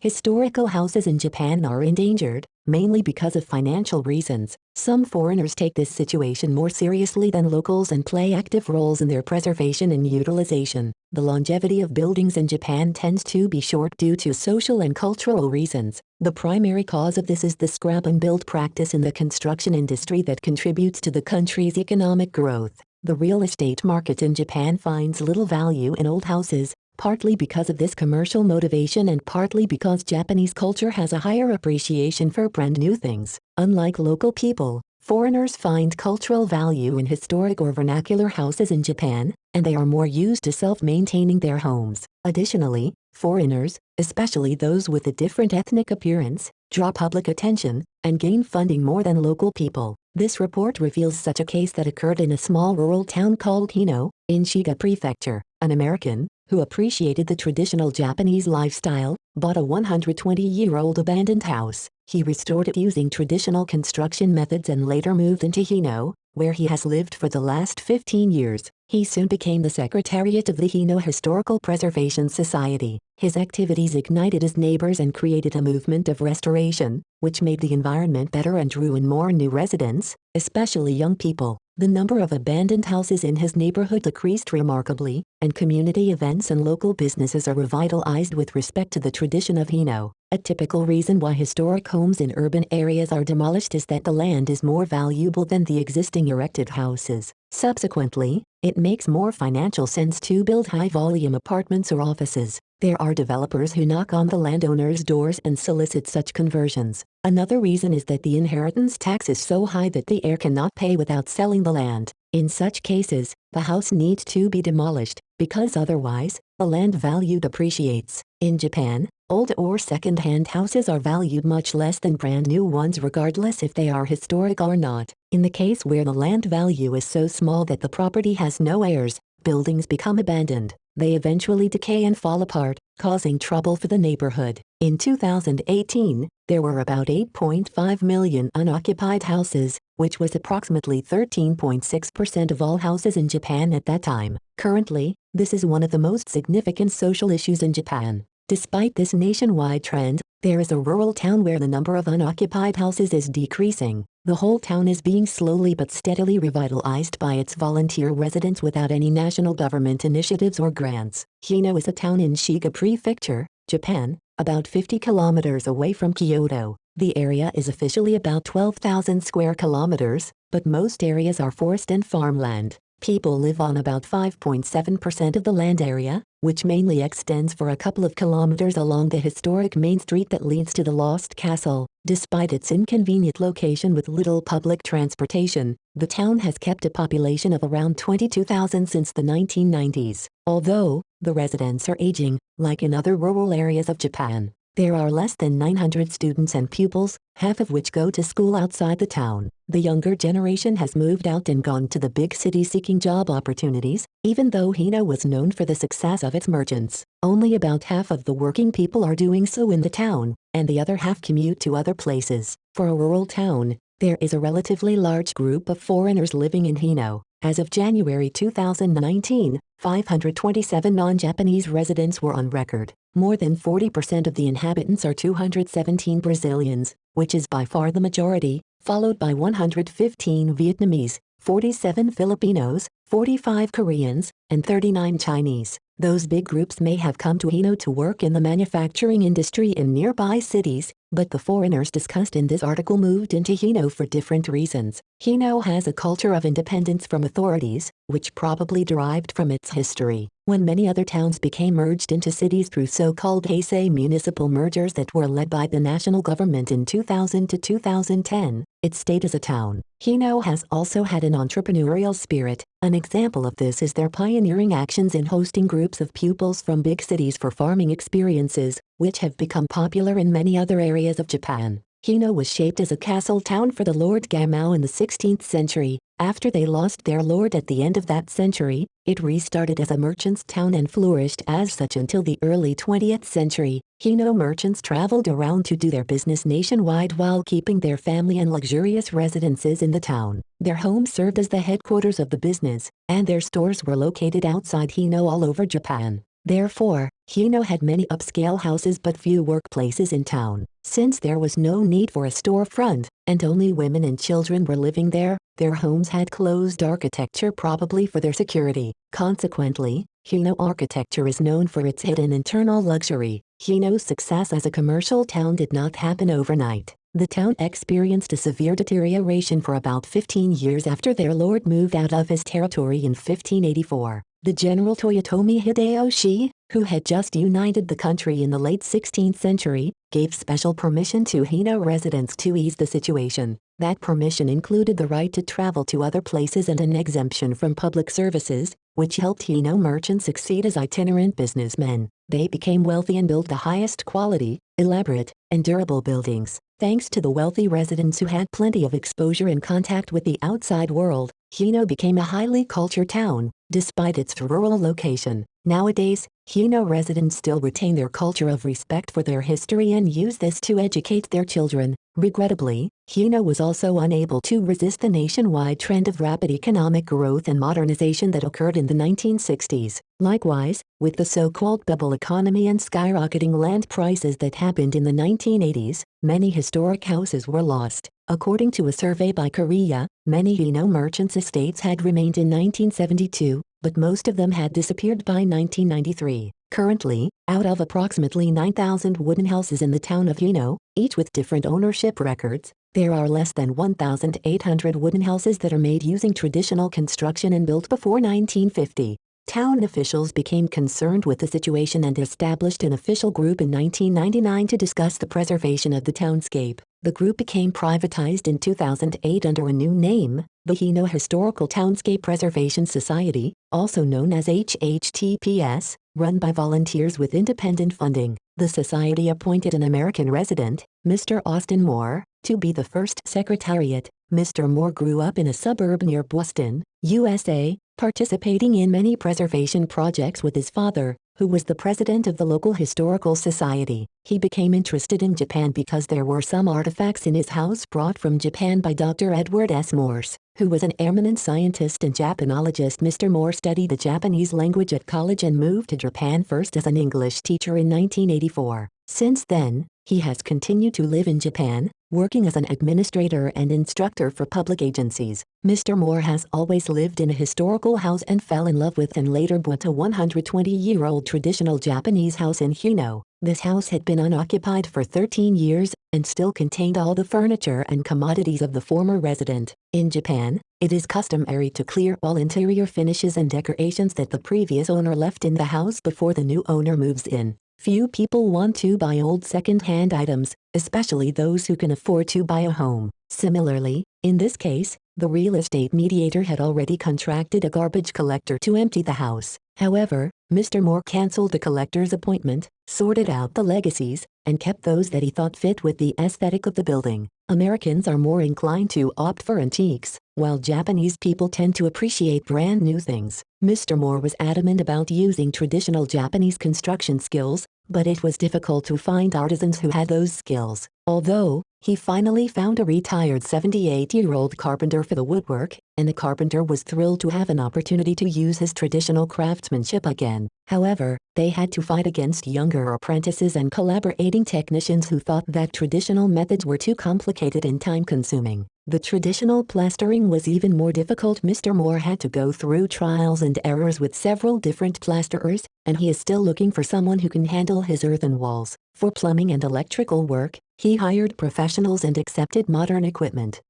Historical houses in Japan are endangered, mainly because of financial reasons. Some foreigners take this situation more seriously than locals and play active roles in their preservation and utilization. The longevity of buildings in Japan tends to be short due to social and cultural reasons. The primary cause of this is the scrap and build practice in the construction industry that contributes to the country's economic growth. The real estate market in Japan finds little value in old houses, partly because of this commercial motivation and partly because Japanese culture has a higher appreciation for brand new things. Unlike local people, foreigners find cultural value in historic or vernacular houses in Japan, and they are more used to self-maintaining their homes. Additionally, foreigners, especially those with a different ethnic appearance, draw public attention and gain funding more than local people. This report reveals such a case that occurred in a small rural town called Hino, in Shiga Prefecture. An American, who appreciated the traditional Japanese lifestyle, bought a 120-year-old abandoned house. He restored it using traditional construction methods and later moved into Hino, where he has lived for the last 15 years. He soon became the secretariat of the Hino Historical Preservation Society. His activities ignited his neighbors and created a movement of restoration, which made the environment better and drew in more new residents, especially young people. The number of abandoned houses in his neighborhood decreased remarkably, and community events and local businesses are revitalized with respect to the tradition of Hino. A typical reason why historic homes in urban areas are demolished is that the land is more valuable than the existing erected houses. Subsequently, it makes more financial sense to build high-volume apartments or offices. There are developers who knock on the landowners' doors and solicit such conversions. Another reason is that the inheritance tax is so high that the heir cannot pay without selling the land. In such cases, the house needs to be demolished, because otherwise, the land value depreciates. In Japan, old or second-hand houses are valued much less than brand new ones regardless if they are historic or not. In the case where the land value is so small that the property has no heirs, buildings become abandoned. They eventually decay and fall apart, causing trouble for the neighborhood. In 2018, there were about 8.5 million unoccupied houses, which was approximately 13.6% of all houses in Japan at that time. Currently, this is one of the most significant social issues in Japan. Despite this nationwide trend, there is a rural town where the number of unoccupied houses is decreasing. The whole town is being slowly but steadily revitalized by its volunteer residents without any national government initiatives or grants. Hino is a town in Shiga Prefecture, Japan, about 50 kilometers away from Kyoto. The area is officially about 12,000 square kilometers, but most areas are forest and farmland. People live on about 5.7% of the land area, which mainly extends for a couple of kilometers along the historic main street that leads to the Lost Castle. Despite its inconvenient location with little public transportation, the town has kept a population of around 22,000 since the 1990s. Although, the residents are aging, like in other rural areas of Japan, there are less than 900 students and pupils, half of which go to school outside the town. The younger generation has moved out and gone to the big city seeking job opportunities, even though Hino was known for the success of its merchants. Only about half of the working people are doing so in the town, and the other half commute to other places. For a rural town, there is a relatively large group of foreigners living in Hino. As of January 2019, 527 non-Japanese residents were on record. More than 40% of the inhabitants are 217 Brazilians, which is by far the majority, followed by 115 Vietnamese, 47 Filipinos, 45 Koreans, and 39 Chinese. Those big groups may have come to Hino to work in the manufacturing industry in nearby cities, but the foreigners discussed in this article moved into Hino for different reasons. Hino has a culture of independence from authorities, which probably derived from its history. When many other towns became merged into cities through so-called Heisei municipal mergers that were led by the national government in 2000 to 2010, it stayed as a town. Hino has also had an entrepreneurial spirit. An example of this is their pioneering actions in hosting groups of pupils from big cities for farming experiences, which have become popular in many other areas of Japan. Hino was shaped as a castle town for the Lord Gamao in the 16th century. After they lost their lord at the end of that century, it restarted as a merchant's town and flourished as such until the early 20th century. Hino merchants traveled around to do their business nationwide while keeping their family and luxurious residences in the town. Their homes served as the headquarters of the business, and their stores were located outside Hino all over Japan. Therefore, Hino had many upscale houses but few workplaces in town. Since there was no need for a storefront, and only women and children were living there, their homes had closed architecture probably for their security. Consequently, Hino architecture is known for its hidden internal luxury. Hino's success as a commercial town did not happen overnight. The town experienced a severe deterioration for about 15 years after their lord moved out of his territory in 1584. The general Toyotomi Hideyoshi, who had just united the country in the late 16th century, gave special permission to Hino residents to ease the situation. That permission included the right to travel to other places and an exemption from public services, which helped Hino merchants succeed as itinerant businessmen. They became wealthy and built the highest quality, elaborate, and durable buildings. Thanks to the wealthy residents who had plenty of exposure and contact with the outside world, Hino became a highly cultured town, despite its rural location. Nowadays, Hino residents still retain their culture of respect for their history and use this to educate their children. Regrettably, Hino was also unable to resist the nationwide trend of rapid economic growth and modernization that occurred in the 1960s. Likewise, with the so-called bubble economy and skyrocketing land prices that happened in the 1980s, many historic houses were lost. According to a survey by Korea, many Hino merchants' estates had remained in 1972, but most of them had disappeared by 1993. Currently, out of approximately 9,000 wooden houses in the town of Hino, each with different ownership records, there are less than 1,800 wooden houses that are made using traditional construction and built before 1950. Town officials became concerned with the situation and established an official group in 1999 to discuss the preservation of the townscape. The group became privatized in 2008 under a new name, the Hino Historical Townscape Preservation Society, also known as HHTPS, run by volunteers with independent funding. The society appointed an American resident, Mr. Austin Moore, to be the first secretariat. Mr. Moore grew up in a suburb near Boston, USA, participating in many preservation projects with his father, who was the president of the local historical society. He became interested in Japan because there were some artifacts in his house brought from Japan by Dr. Edward S. Morse, who was an eminent scientist and Japanologist. Mr. Moore studied the Japanese language at college and moved to Japan first as an English teacher in 1984. Since then, he has continued to live in Japan, working as an administrator and instructor for public agencies. Mr. Moore has always lived in a historical house and fell in love with and later bought a 120-year-old traditional Japanese house in Hino. This house had been unoccupied for 13 years and still contained all the furniture and commodities of the former resident. In Japan, it is customary to clear all interior finishes and decorations that the previous owner left in the house before the new owner moves in. Few people want to buy old second-hand items, especially those who can afford to buy a home. Similarly, in this case, the real estate mediator had already contracted a garbage collector to empty the house. However, Mr. Moore canceled the collector's appointment, sorted out the legacies, and kept those that he thought fit with the aesthetic of the building. Americans are more inclined to opt for antiques, while Japanese people tend to appreciate brand new things. Mr. Moore was adamant about using traditional Japanese construction skills, but it was difficult to find artisans who had those skills. Although, he finally found a retired 78-year-old carpenter for the woodwork, and the carpenter was thrilled to have an opportunity to use his traditional craftsmanship again. However, they had to fight against younger apprentices and collaborating technicians who thought that traditional methods were too complicated and time-consuming. The traditional plastering was even more difficult. Mr. Moore had to go through trials and errors with several different plasterers, and he is still looking for someone who can handle his earthen walls. For plumbing and electrical work, he hired professionals and accepted modern equipment.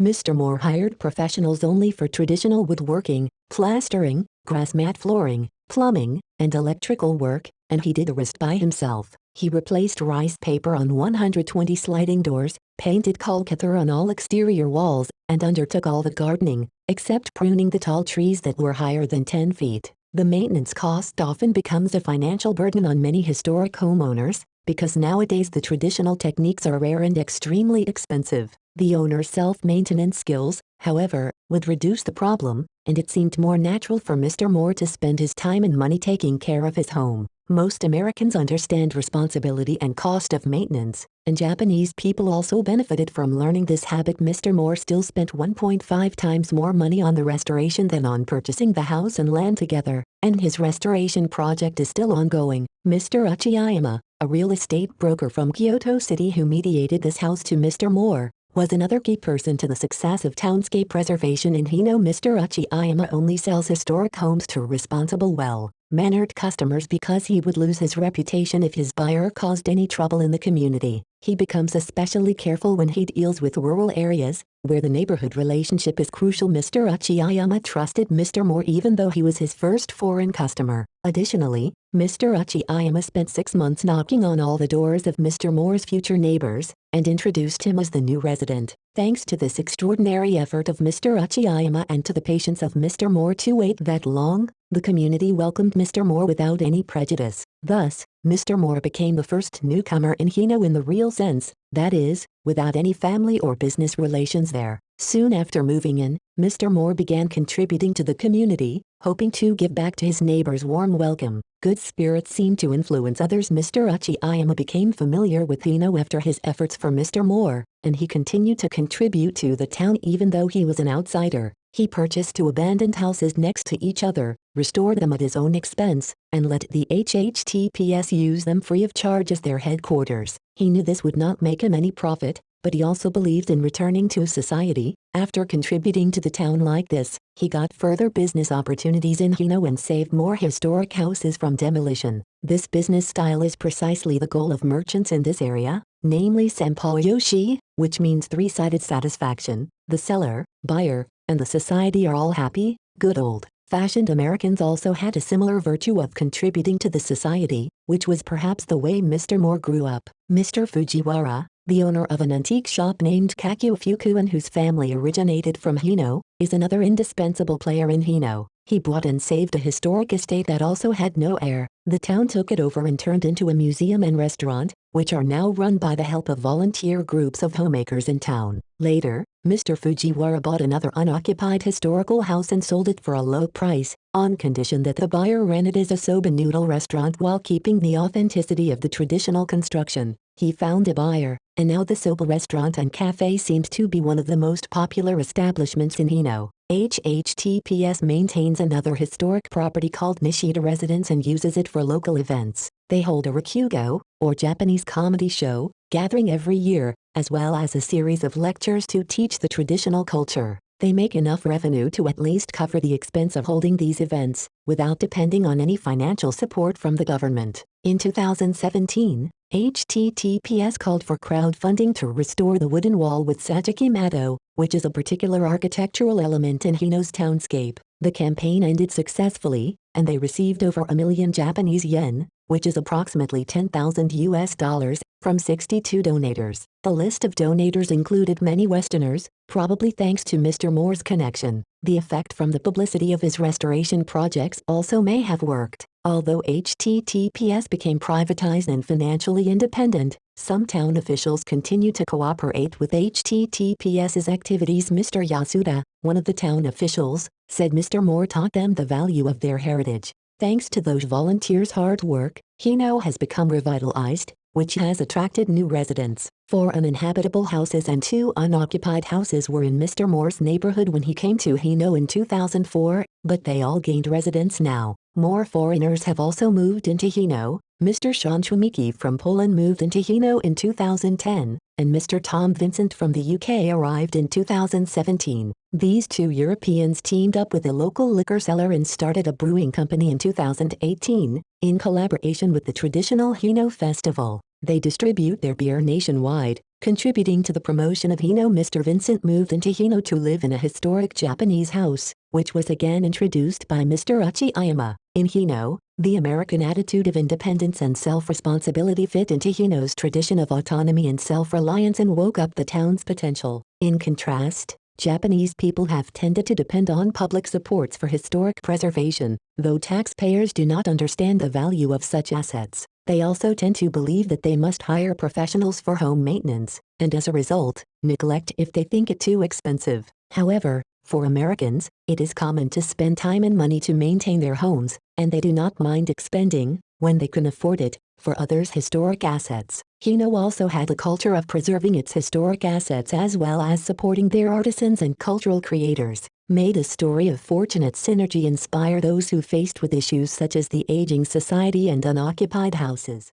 Mr. Moore hired professionals only for traditional woodworking, plastering, grass mat flooring, plumbing, and electrical work, and he did the rest by himself. He replaced rice paper on 120 sliding doors, painted Kolkata on all exterior walls, and undertook all the gardening, except pruning the tall trees that were higher than 10 feet. The maintenance cost often becomes a financial burden on many historic homeowners, because nowadays the traditional techniques are rare and extremely expensive. The owner's self-maintenance skills, however, would reduce the problem, and it seemed more natural for Mr. Moore to spend his time and money taking care of his home. Most Americans understand responsibility and cost of maintenance, and Japanese people also benefited from learning this habit. Mr. Moore still spent 1.5 times more money on the restoration than on purchasing the house and land together, and his restoration project is still ongoing. Mr. Uchiyama, a real estate broker from Kyoto City who mediated this house to Mr. Moore, was another key person to the success of townscape preservation in Hino. Mr. Uchiyama only sells historic homes to responsible, well-mannered customers because he would lose his reputation if his buyer caused any trouble in the community. He becomes especially careful when he deals with rural areas, where the neighborhood relationship is crucial. Mr. Uchiyama trusted Mr. Moore even though he was his first foreign customer. Additionally, Mr. Uchiyama spent 6 months knocking on all the doors of Mr. Moore's future neighbors, and introduced him as the new resident. Thanks to this extraordinary effort of Mr. Uchiyama and to the patience of Mr. Moore to wait that long, the community welcomed Mr. Moore without any prejudice. Thus, Mr. Moore became the first newcomer in Hino in the real sense, that is, without any family or business relations there. Soon after moving in, Mr. Moore began contributing to the community, hoping to give back to his neighbors' warm welcome. Good spirits seemed to influence others. Mr. Uchiyama became familiar with Hino after his efforts for Mr. Moore, and he continued to contribute to the town even though he was an outsider. He purchased 2 abandoned houses next to each other, restored them at his own expense, and let the HHTPS use them free of charge as their headquarters. He knew this would not make him any profit, but he also believed in returning to society. After contributing to the town like this, he got further business opportunities in Hino and saved more historic houses from demolition. This business style is precisely the goal of merchants in this area, namely Senpouyoshi, which means 3-sided satisfaction. The seller, buyer, and the society are all happy. Good old-fashioned Americans also had a similar virtue of contributing to the society, which was perhaps the way Mr. Moore grew up. Mr. Fujiwara, the owner of an antique shop named Kakufukuen whose family originated from Hino, is another indispensable player in Hino. He bought and saved a historic estate that also had no heir. The town took it over and turned into a museum and restaurant, which are now run by the help of volunteer groups of homemakers in town. Later, Mr. Fujiwara bought another unoccupied historical house and sold it for a low price, on condition that the buyer ran it as a soba noodle restaurant while keeping the authenticity of the traditional construction. He found a buyer, and now the soba restaurant and cafe seems to be one of the most popular establishments in Hino. HHTPS maintains another historic property called Nishida Residence and uses it for local events. They hold a Rakugo, or Japanese comedy show, gathering every year, as well as a series of lectures to teach the traditional culture. They make enough revenue to at least cover the expense of holding these events, without depending on any financial support from the government. In 2017, HTTPS called for crowdfunding to restore the wooden wall with Sajiki Mado, which is a particular architectural element in Hino's townscape. The campaign ended successfully, and they received over 1 million Japanese yen, which is approximately $10,000, from 62 donators. The list of donators included many Westerners, probably thanks to Mr. Moore's connection. The effect from the publicity of his restoration projects also may have worked. Although HTTPS became privatized and financially independent, some town officials continue to cooperate with HTTPS's activities. Mr. Yasuda, one of the town officials, said Mr. Moore taught them the value of their heritage. Thanks to those volunteers' hard work, Hino has become revitalized, which has attracted new residents. 4 uninhabitable houses and 2 unoccupied houses were in Mr. Moore's neighborhood when he came to Hino in 2004, but they all gained residents now. More foreigners have also moved into Hino. Mr. Sean Chumiki from Poland moved into Hino in 2010, and Mr. Tom Vincent from the UK arrived in 2017. These 2 Europeans teamed up with a local liquor seller and started a brewing company in 2018, in collaboration with the traditional Hino festival. They distribute their beer nationwide, contributing to the promotion of Hino. Mr. Vincent moved into Hino to live in a historic Japanese house, which was again introduced by Mr. Uchiyama. In Hino, the American attitude of independence and self-responsibility fit into Hino's tradition of autonomy and self-reliance and woke up the town's potential. In contrast, Japanese people have tended to depend on public supports for historic preservation, though taxpayers do not understand the value of such assets. They also tend to believe that they must hire professionals for home maintenance, and as a result, neglect if they think it too expensive. However, for Americans, it is common to spend time and money to maintain their homes, and they do not mind expending when they couldn't afford it, for others' historic assets. Hino also had a culture of preserving its historic assets as well as supporting their artisans and cultural creators, made a story of fortunate synergy inspire those who faced with issues such as the aging society and unoccupied houses.